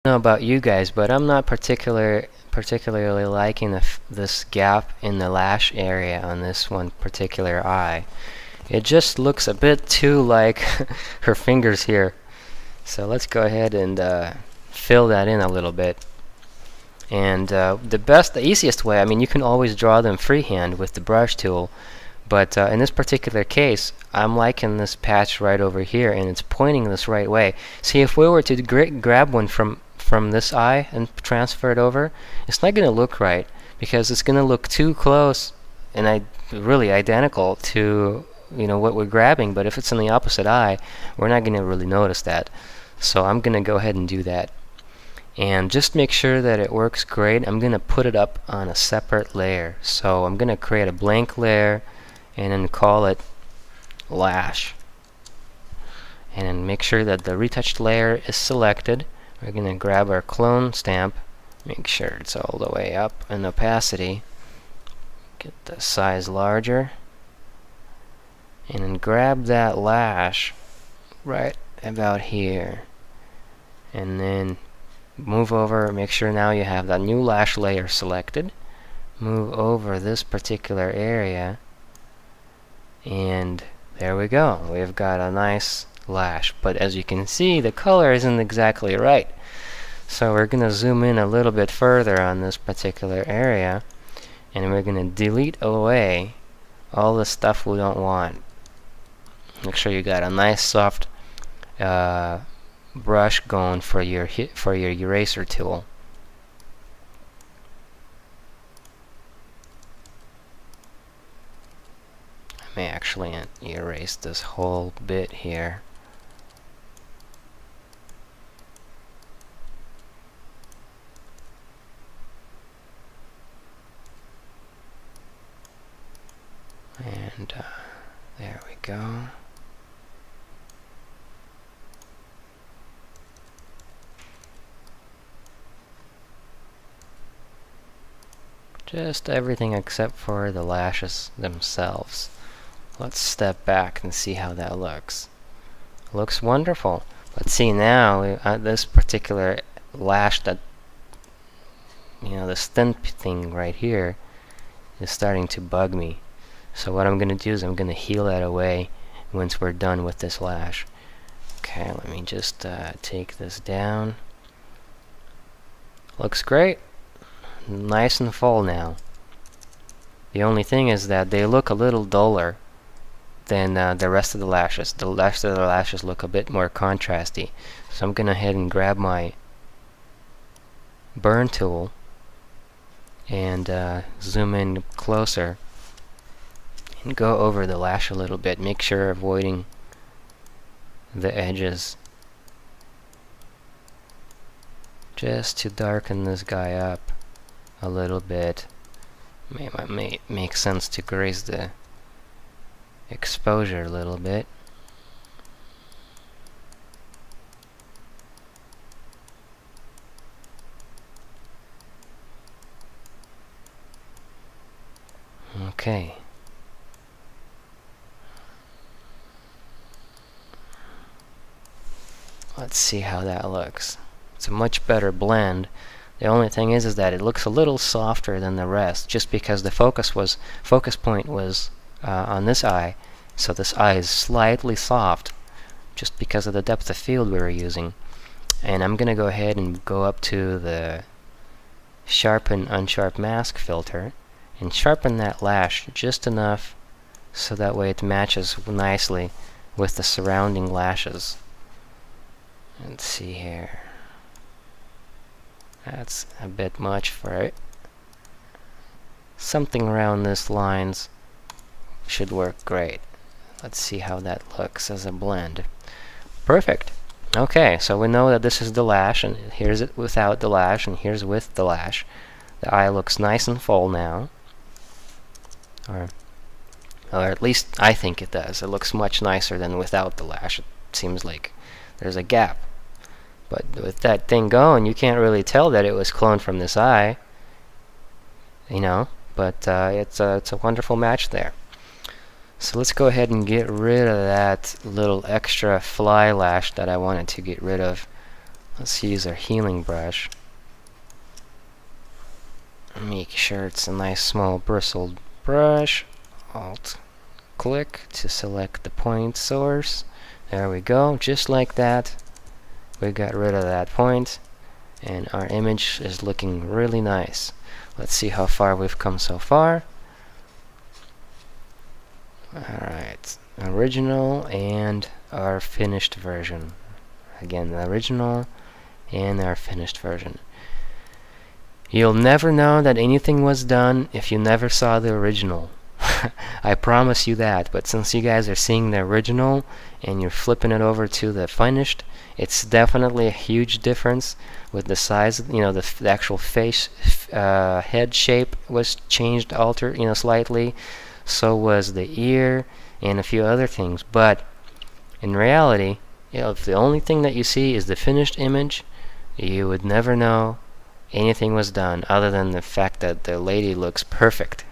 Know about you guys, but I'm not particularly liking this gap in the lash area on this one particular eye. It just looks a bit too like her fingers here. So let's go ahead and fill that in a little bit. And the easiest way, I mean, you can always draw them freehand with the brush tool, but in this particular case, I'm liking this patch right over here, and it's pointing this right way. See, if we were to grab one from this eye and transfer it over, it's not going to look right because it's going to look too close and really identical to what we're grabbing. But if it's in the opposite eye, we're not going to really notice that. So I'm going to go ahead and do that. And just make sure that it works great. I'm going to put it up on a separate layer. So I'm going to create a blank layer and then call it lash. And then make sure that the retouched layer is selected. We're going to grab our clone stamp, make sure it's all the way up in opacity, get the size larger, and then grab that lash right about here. And then move over, make sure now you have that new lash layer selected. Move over this particular area, and there we go. We've got a nice lash, but as you can see, the color isn't exactly right. So we're going to zoom in a little bit further on this particular area, and we're going to delete away all the stuff we don't want. Make sure you got a nice soft brush going for your eraser tool. I may actually erase this whole bit here. And there we go. Just everything except for the lashes themselves. Let's step back and see how that looks. Looks wonderful. But see now, this particular lash that, this thin thing right here is starting to bug me. So what I'm going to do is I'm going to heal that away once we're done with this lash. Okay, let me just take this down. Looks great. Nice and full now. The only thing is that they look a little duller than the rest of the lashes. The rest of the lashes look a bit more contrasty. So I'm going to head and grab my burn tool and zoom in closer and go over the lash a little bit. Make sure avoiding the edges, just to darken this guy up a little bit. May make sense to raise the exposure a little bit. Okay. Let's see how that looks. It's a much better blend. The only thing is that it looks a little softer than the rest, just because the focus point was on this eye. So this eye is slightly soft, just because of the depth of field we were using. And I'm gonna go ahead and go up to the sharpen unsharp mask filter and sharpen that lash just enough so that way it matches nicely with the surrounding lashes. Let's see here. That's a bit much for it. Something around this lines should work great. Let's see how that looks as a blend. Perfect. Okay, so we know that this is the lash, and here's it without the lash, and here's with the lash. The eye looks nice and full now. Or at least I think it does. It looks much nicer than without the lash. It seems like there's a gap. But with that thing going, you can't really tell that it was cloned from this eye. But it's a wonderful match there. So let's go ahead and get rid of that little extra fly lash that I wanted to get rid of Let's use our healing brush. Make sure it's a nice small bristled brush. Alt click to select the point source. There we go, just like that. We got rid of that point, and our image is looking really nice. Let's see how far we've come so far. Alright, original and our finished version. Again, the original and our finished version. You'll never know that anything was done if you never saw the original. I promise you that, but since you guys are seeing the original and you're flipping it over to the finished, it's definitely a huge difference with the size. You know, the actual face, head shape was changed, altered, slightly. So was the ear and a few other things. But in reality, if the only thing that you see is the finished image, you would never know anything was done other than the fact that the lady looks perfect.